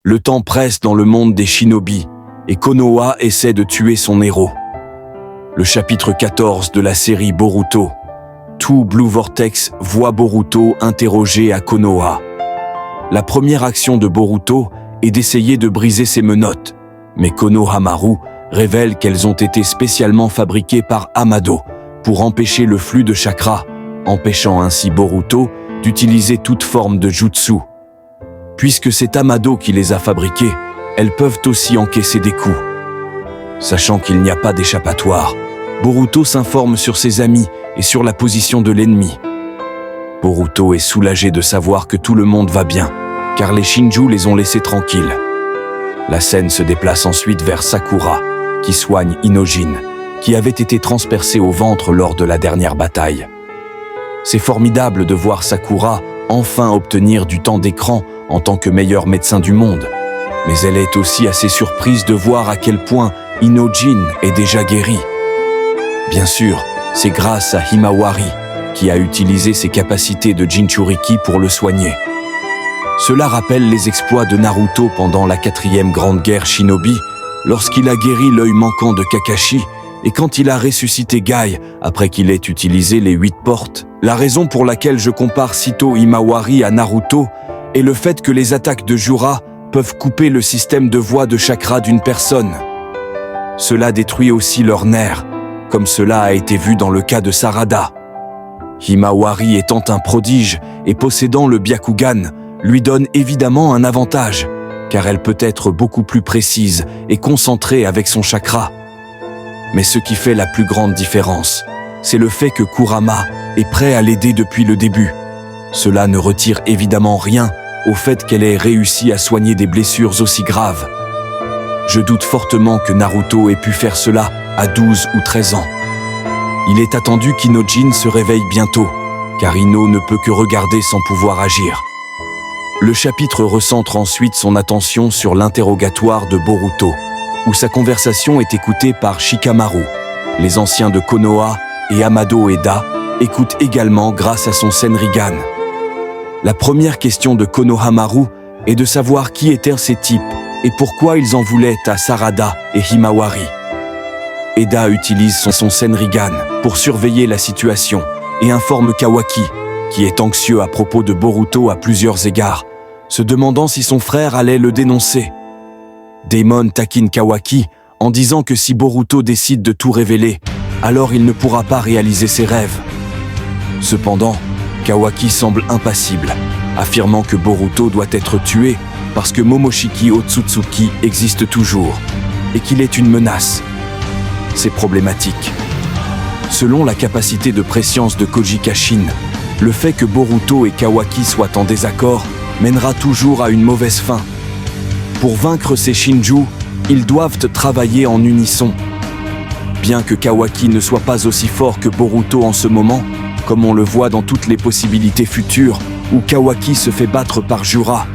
Le temps presse dans le monde des shinobi et Konoha essaie de tuer son héros. Le chapitre 14 de la série Boruto. Tout Blue Vortex voit Boruto interroger à Konoha. La première action de Boruto est d'essayer de briser ses menottes, mais Konohamaru révèle qu'elles ont été spécialement fabriquées par Amado pour empêcher le flux de chakra, empêchant ainsi Boruto d'utiliser toute forme de jutsu. Puisque c'est Amado qui les a fabriquées, elles peuvent aussi encaisser des coups. Sachant qu'il n'y a pas d'échappatoire, Boruto s'informe sur ses amis et sur la position de l'ennemi. Boruto est soulagé de savoir que tout le monde va bien, car les Shinju les ont laissés tranquilles. La scène se déplace ensuite vers Sakura, qui soigne Inojin, qui avait été transpercé au ventre lors de la dernière bataille. C'est formidable de voir Sakura enfin obtenir du temps d'écran en tant que meilleur médecin du monde, mais elle est aussi assez surprise de voir à quel point Inojin est déjà guéri. Bien sûr, c'est grâce à Himawari, qui a utilisé ses capacités de Jinchuriki pour le soigner. Cela rappelle les exploits de Naruto pendant la 4e grande guerre shinobi, lorsqu'il a guéri l'œil manquant de Kakashi et quand il a ressuscité Guy après qu'il ait utilisé les 8 portes. La raison pour laquelle je compare sitôt Himawari à Naruto est le fait que les attaques de Jura peuvent couper le système de voie de chakra d'une personne. Cela détruit aussi leurs nerfs, comme cela a été vu dans le cas de Sarada. Himawari étant un prodige et possédant le Byakugan lui donne évidemment un avantage, car elle peut être beaucoup plus précise et concentrée avec son chakra. Mais ce qui fait la plus grande différence, c'est le fait que Kurama est prêt à l'aider depuis le début. Cela ne retire évidemment rien au fait qu'elle ait réussi à soigner des blessures aussi graves. Je doute fortement que Naruto ait pu faire cela à 12 ou 13 ans. Il est attendu qu'Inojin se réveille bientôt, car Ino ne peut que regarder sans pouvoir agir. Le chapitre recentre ensuite son attention sur l'interrogatoire de Boruto, où sa conversation est écoutée par Shikamaru. Les anciens de Konoha et Amado Eda écoutent également grâce à son Senrigan. La première question de Konohamaru est de savoir qui étaient ces types et pourquoi ils en voulaient à Sarada et Himawari. Eda utilise son Senrigan pour surveiller la situation et informe Kawaki, qui est anxieux à propos de Boruto à plusieurs égards, se demandant si son frère allait le dénoncer. Daemon taquine Kawaki en disant que si Boruto décide de tout révéler, alors il ne pourra pas réaliser ses rêves. Cependant, Kawaki semble impassible, affirmant que Boruto doit être tué parce que Momoshiki Otsutsuki existe toujours et qu'il est une menace. C'est problématique. Selon la capacité de prescience de Koji Kashin, le fait que Boruto et Kawaki soient en désaccord mènera toujours à une mauvaise fin. Pour vaincre ces Shinju, ils doivent travailler en unisson. Bien que Kawaki ne soit pas aussi fort que Boruto en ce moment, comme on le voit dans toutes les possibilités futures où Kawaki se fait battre par Jura,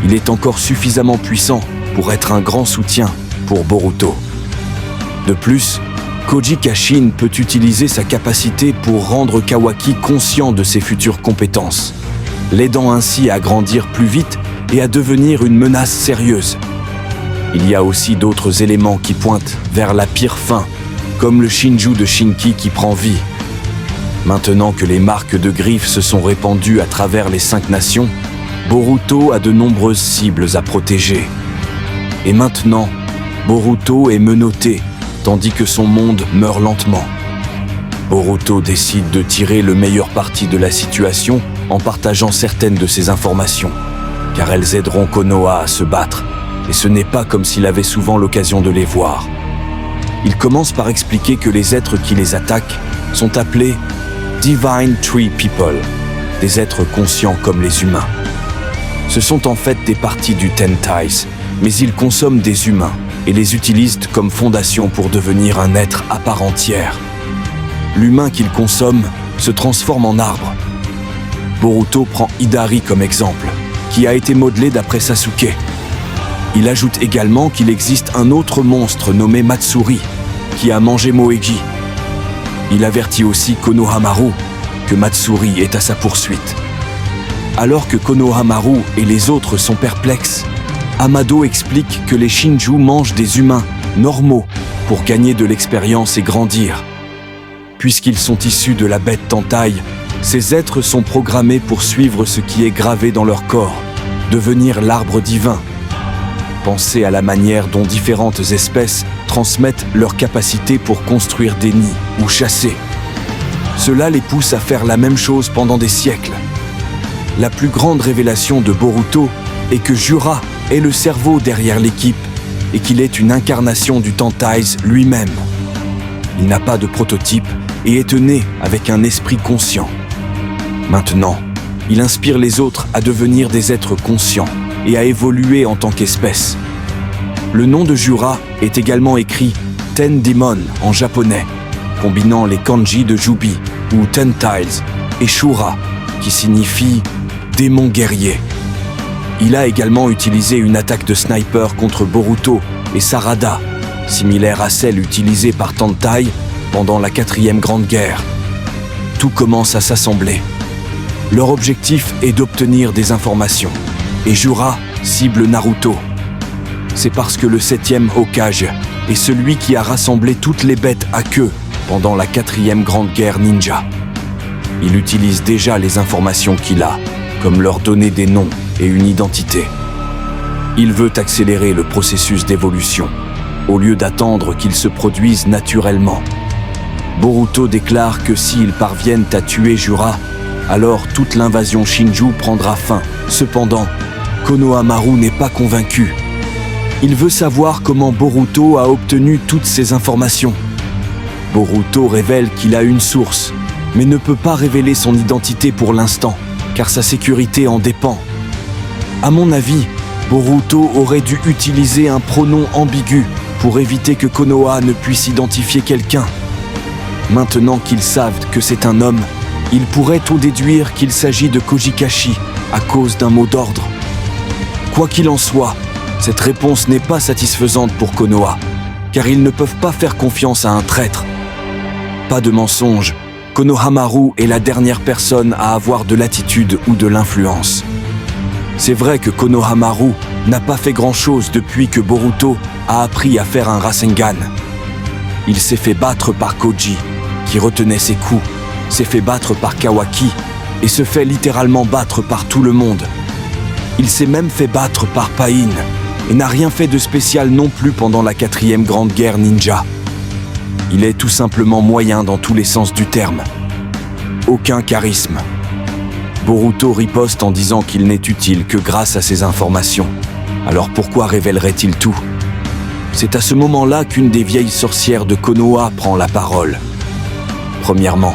il est encore suffisamment puissant pour être un grand soutien pour Boruto. De plus, Koji Kashin peut utiliser sa capacité pour rendre Kawaki conscient de ses futures compétences, l'aidant ainsi à grandir plus vite et à devenir une menace sérieuse. Il y a aussi d'autres éléments qui pointent vers la pire fin, comme le Shinju de Shinki qui prend vie. Maintenant que les marques de griffes se sont répandues à travers les 5 nations, Boruto a de nombreuses cibles à protéger. Et maintenant, Boruto est menotté, tandis que son monde meurt lentement. Boruto décide de tirer le meilleur parti de la situation en partageant certaines de ses informations, car elles aideront Konoha à se battre, et ce n'est pas comme s'il avait souvent l'occasion de les voir. Il commence par expliquer que les êtres qui les attaquent sont appelés Divine Tree People, des êtres conscients comme les humains. Ce sont en fait des parties du Tentais, mais ils consomment des humains et les utilisent comme fondation pour devenir un être à part entière. L'humain qu'ils consomment se transforme en arbre. Boruto prend Hidari comme exemple, qui a été modelé d'après Sasuke. Il ajoute également qu'il existe un autre monstre nommé Matsuri, qui a mangé Moegi. Il avertit aussi Konohamaru que Matsuri est à sa poursuite. Alors que Konohamaru et les autres sont perplexes, Amado explique que les Shinju mangent des humains normaux pour gagner de l'expérience et grandir. Puisqu'ils sont issus de la bête Tantai, ces êtres sont programmés pour suivre ce qui est gravé dans leur corps, devenir l'arbre divin. Pensez à la manière dont différentes espèces transmettent leurs capacités pour construire des nids ou chasser. Cela les pousse à faire la même chose pendant des siècles. La plus grande révélation de Boruto est que Jura est le cerveau derrière l'équipe et qu'il est une incarnation du Tantais lui-même. Il n'a pas de prototype et est né avec un esprit conscient. Maintenant, il inspire les autres à devenir des êtres conscients et à évoluer en tant qu'espèce. Le nom de Jura est également écrit Ten Demon en japonais, combinant les kanji de Jubi ou Ten Tails et Shura, qui signifie démon guerrier. Il a également utilisé une attaque de sniper contre Boruto et Sarada, similaire à celle utilisée par Tantai pendant la 4e Grande Guerre. Tout commence à s'assembler. Leur objectif est d'obtenir des informations, et Jura cible Naruto. C'est parce que le 7e Hokage est celui qui a rassemblé toutes les bêtes à queue pendant la 4e Grande Guerre ninja. Il utilise déjà les informations qu'il a, comme leur donner des noms et une identité. Il veut accélérer le processus d'évolution, au lieu d'attendre qu'il se produise naturellement. Boruto déclare que s'ils parviennent à tuer Jura, alors toute l'invasion Shinju prendra fin. Cependant, Konohamaru n'est pas convaincu. Il veut savoir comment Boruto a obtenu toutes ces informations. Boruto révèle qu'il a une source, mais ne peut pas révéler son identité pour l'instant, car sa sécurité en dépend. À mon avis, Boruto aurait dû utiliser un pronom ambigu pour éviter que Konoha ne puisse identifier quelqu'un. Maintenant qu'ils savent que c'est un homme, ils pourraient en déduire qu'il s'agit de Kojikashi à cause d'un mot d'ordre. Quoi qu'il en soit, cette réponse n'est pas satisfaisante pour Konoha, car ils ne peuvent pas faire confiance à un traître. Pas de mensonge, Konohamaru est la dernière personne à avoir de l'attitude ou de l'influence. C'est vrai que Konohamaru n'a pas fait grand-chose depuis que Boruto a appris à faire un Rasengan. Il s'est fait battre par Koji, qui retenait ses coups, s'est fait battre par Kawaki et se fait littéralement battre par tout le monde. Il s'est même fait battre par Pain et n'a rien fait de spécial non plus pendant la 4e Grande Guerre ninja. Il est tout simplement moyen dans tous les sens du terme. Aucun charisme. Boruto riposte en disant qu'il n'est utile que grâce à ces informations. Alors pourquoi révélerait-il tout ? C'est à ce moment-là qu'une des vieilles sorcières de Konoha prend la parole. Premièrement,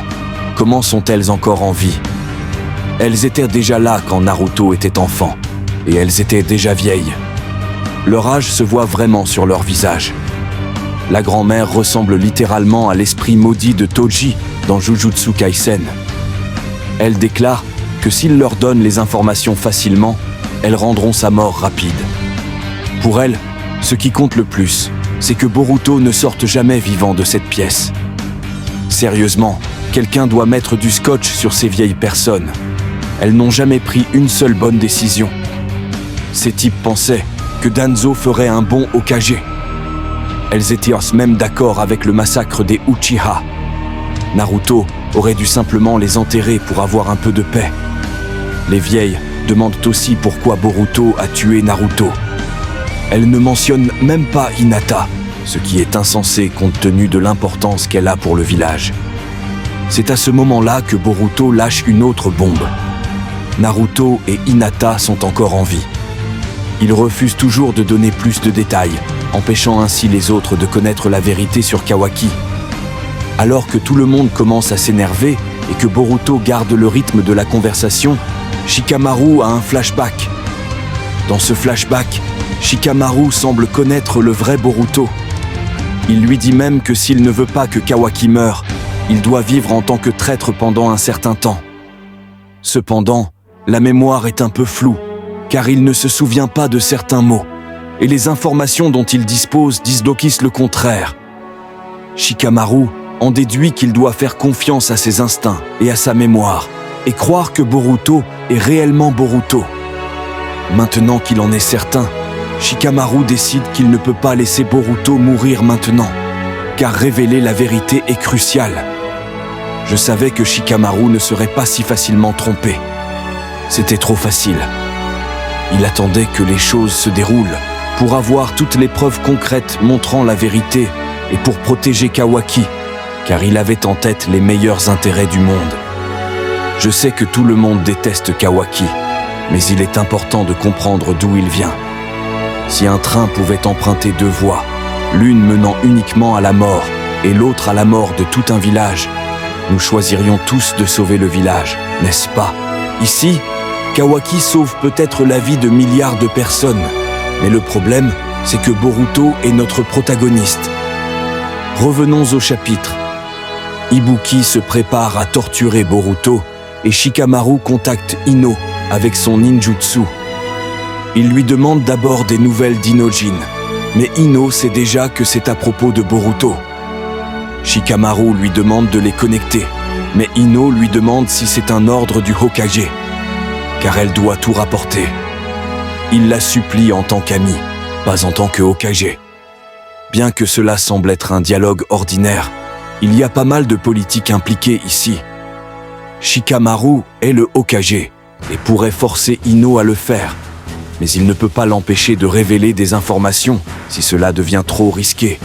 comment sont-elles encore en vie ? Elles étaient déjà là quand Naruto était enfant, et elles étaient déjà vieilles. Leur âge se voit vraiment sur leur visage. La grand-mère ressemble littéralement à l'esprit maudit de Toji dans Jujutsu Kaisen. Elle déclare que s'il leur donne les informations facilement, elles rendront sa mort rapide. Pour elle, ce qui compte le plus, c'est que Boruto ne sorte jamais vivant de cette pièce. Sérieusement, quelqu'un doit mettre du scotch sur ces vieilles personnes. Elles n'ont jamais pris une seule bonne décision. Ces types pensaient que Danzo ferait un bon Hokage. Elles étaient même d'accord avec le massacre des Uchiha. Naruto aurait dû simplement les enterrer pour avoir un peu de paix. Les vieilles demandent aussi pourquoi Boruto a tué Naruto. Elles ne mentionnent même pas Hinata, ce qui est insensé compte tenu de l'importance qu'elle a pour le village. C'est à ce moment-là que Boruto lâche une autre bombe. Naruto et Hinata sont encore en vie. Il refuse toujours de donner plus de détails, empêchant ainsi les autres de connaître la vérité sur Kawaki. Alors que tout le monde commence à s'énerver et que Boruto garde le rythme de la conversation, Shikamaru a un flashback. Dans ce flashback, Shikamaru semble connaître le vrai Boruto. Il lui dit même que s'il ne veut pas que Kawaki meure, il doit vivre en tant que traître pendant un certain temps. Cependant, la mémoire est un peu floue, car il ne se souvient pas de certains mots, et les informations dont il dispose disent d'office le contraire. Shikamaru en déduit qu'il doit faire confiance à ses instincts et à sa mémoire, et croire que Boruto est réellement Boruto. Maintenant qu'il en est certain, Shikamaru décide qu'il ne peut pas laisser Boruto mourir maintenant, car révéler la vérité est crucial. Je savais que Shikamaru ne serait pas si facilement trompé. C'était trop facile. Il attendait que les choses se déroulent pour avoir toutes les preuves concrètes montrant la vérité et pour protéger Kawaki, car il avait en tête les meilleurs intérêts du monde. Je sais que tout le monde déteste Kawaki, mais il est important de comprendre d'où il vient. Si un train pouvait emprunter deux voies, l'une menant uniquement à la mort et l'autre à la mort de tout un village, nous choisirions tous de sauver le village, n'est-ce pas? Ici, Kawaki sauve peut-être la vie de milliards de personnes, mais le problème, c'est que Boruto est notre protagoniste. Revenons au chapitre. Ibuki se prépare à torturer Boruto et Shikamaru contacte Ino avec son ninjutsu. Il lui demande d'abord des nouvelles d'Inojin, mais Ino sait déjà que c'est à propos de Boruto. Shikamaru lui demande de les connecter, mais Ino lui demande si c'est un ordre du Hokage, car elle doit tout rapporter. Il la supplie en tant qu'amie, pas en tant que Hokage. Bien que cela semble être un dialogue ordinaire, il y a pas mal de politique impliquée ici. Shikamaru est le Hokage et pourrait forcer Ino à le faire, mais il ne peut pas l'empêcher de révéler des informations si cela devient trop risqué.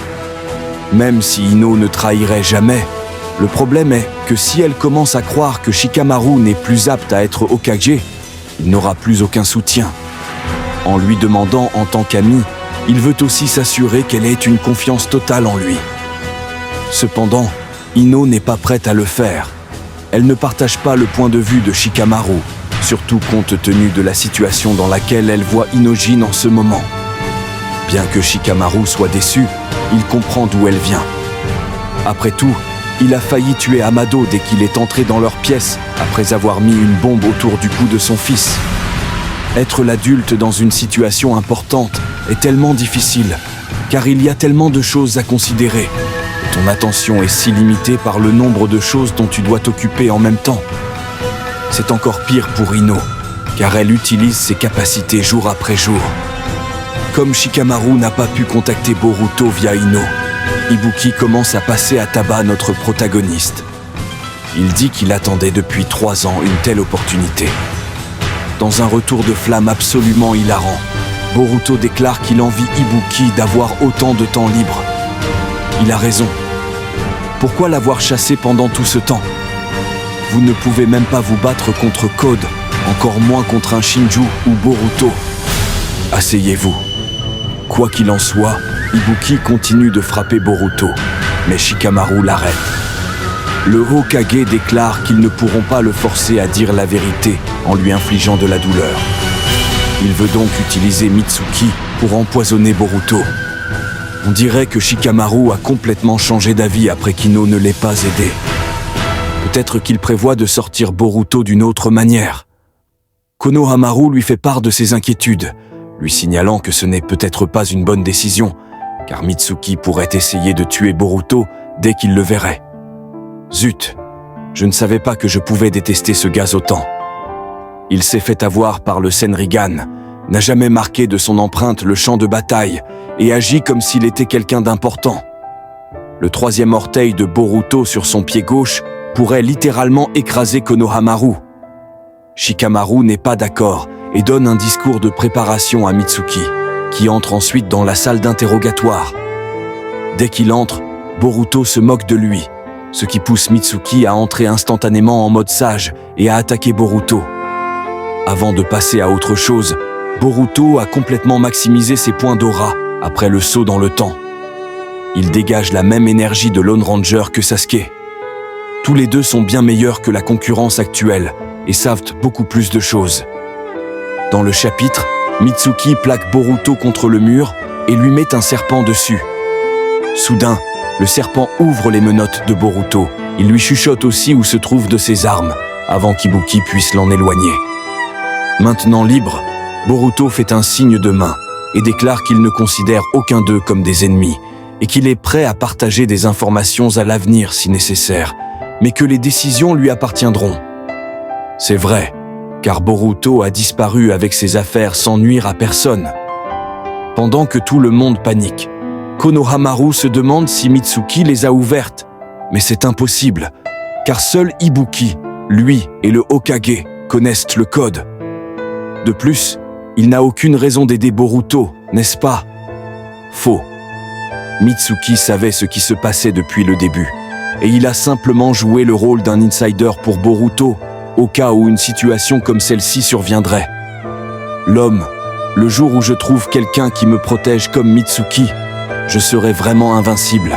Même si Ino ne trahirait jamais, le problème est que si elle commence à croire que Shikamaru n'est plus apte à être Hokage, il n'aura plus aucun soutien. En lui demandant en tant qu'ami, il veut aussi s'assurer qu'elle ait une confiance totale en lui. Cependant, Ino n'est pas prête à le faire. Elle ne partage pas le point de vue de Shikamaru, surtout compte tenu de la situation dans laquelle elle voit Inojin en ce moment. Bien que Shikamaru soit déçu, il comprend d'où elle vient. Après tout, il a failli tuer Amado dès qu'il est entré dans leur pièce après avoir mis une bombe autour du cou de son fils. Être l'adulte dans une situation importante est tellement difficile, car il y a tellement de choses à considérer. Ton attention est si limitée par le nombre de choses dont tu dois t'occuper en même temps. C'est encore pire pour Ino, car elle utilise ses capacités jour après jour. Comme Shikamaru n'a pas pu contacter Boruto via Ino, Ibuki commence à passer à tabac notre protagoniste. Il dit qu'il attendait depuis 3 ans une telle opportunité. Dans un retour de flamme absolument hilarant, Boruto déclare qu'il envie Ibuki d'avoir autant de temps libre. Il a raison. Pourquoi l'avoir chassé pendant tout ce temps? Vous ne pouvez même pas vous battre contre Code, encore moins contre un Shinju ou Boruto. Asseyez-vous. Quoi qu'il en soit, Ibuki continue de frapper Boruto, mais Shikamaru l'arrête. Le Hokage déclare qu'ils ne pourront pas le forcer à dire la vérité en lui infligeant de la douleur. Il veut donc utiliser Mitsuki pour empoisonner Boruto. On dirait que Shikamaru a complètement changé d'avis après qu'Ino ne l'ait pas aidé. Peut-être qu'il prévoit de sortir Boruto d'une autre manière. Konohamaru lui fait part de ses inquiétudes, lui signalant que ce n'est peut-être pas une bonne décision, car Mitsuki pourrait essayer de tuer Boruto dès qu'il le verrait. Zut, je ne savais pas que je pouvais détester ce gaz autant. Il s'est fait avoir par le Senrigan, n'a jamais marqué de son empreinte le champ de bataille et agit comme s'il était quelqu'un d'important. Le 3e orteil de Boruto sur son pied gauche pourrait littéralement écraser Konohamaru. Shikamaru n'est pas d'accord et donne un discours de préparation à Mitsuki, qui entre ensuite dans la salle d'interrogatoire. Dès qu'il entre, Boruto se moque de lui, ce qui pousse Mitsuki à entrer instantanément en mode sage et à attaquer Boruto. Avant de passer à autre chose, Boruto a complètement maximisé ses points d'aura après le saut dans le temps. Il dégage la même énergie de Lone Ranger que Sasuke. Tous les deux sont bien meilleurs que la concurrence actuelle et savent beaucoup plus de choses. Dans le chapitre, Mitsuki plaque Boruto contre le mur et lui met un serpent dessus. Soudain, le serpent ouvre les menottes de Boruto. Il lui chuchote aussi où se trouvent de ses armes, avant qu'Ibuki puisse l'en éloigner. Maintenant libre, Boruto fait un signe de main et déclare qu'il ne considère aucun d'eux comme des ennemis et qu'il est prêt à partager des informations à l'avenir si nécessaire, mais que les décisions lui appartiendront. C'est vrai, car Boruto a disparu avec ses affaires sans nuire à personne. pendant que tout le monde panique. Konohamaru se demande si Mitsuki les a ouvertes, mais c'est impossible, car seul Ibuki, lui et le Hokage connaissent le code. De plus, il n'a aucune raison d'aider Boruto, n'est-ce pas? Faux. Mitsuki savait ce qui se passait depuis le début, et il a simplement joué le rôle d'un insider pour Boruto, au cas où une situation comme celle-ci surviendrait. L'homme, le jour où je trouve quelqu'un qui me protège comme Mitsuki, je serai vraiment invincible.